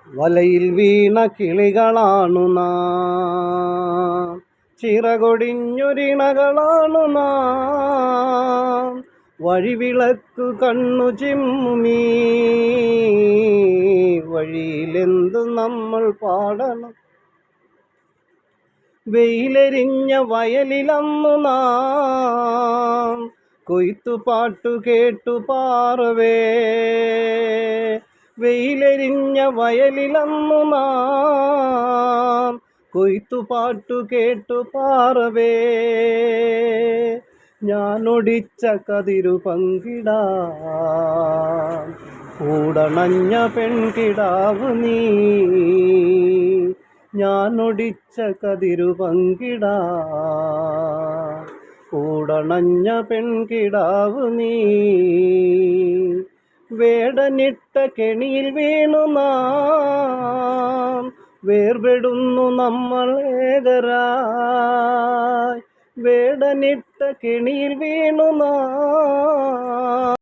വലയിൽ വീണ കിളികളാണു നാം, ചിറകൊടിഞ്ഞൊരിണകളാണു നാം. വഴിവിളക്കു കണ്ണു ചിമ്മുമീ വഴിയിലെന്തു നമ്മൾ പാടണം? വെയിലെരിഞ്ഞ വയലിലന്നു നാം കൊയ്ത്തുപാട്ടു കേട്ടു പാറവേ. വെയിലെരിഞ്ഞ വയലിലന്നു നാം കൊയ്ത്തുപാട്ടു കേട്ടു പാറവേ. ഞാനൊടിച്ച കതിരു പങ്കിടാൻ കൂടണഞ്ഞ പെൺകിടാവു നീ. ഞാനൊടിച്ച കതിരു പങ്കിടാൻ കൂടണഞ്ഞ പെൺകിടാവു നീ. വേടനിട്ട കെണിയിൽ വീണു നാം വേർപെടുന്നു നമ്മൾ ഏകരായി. വേടനിട്ട കെണിയിൽ വീണു നാം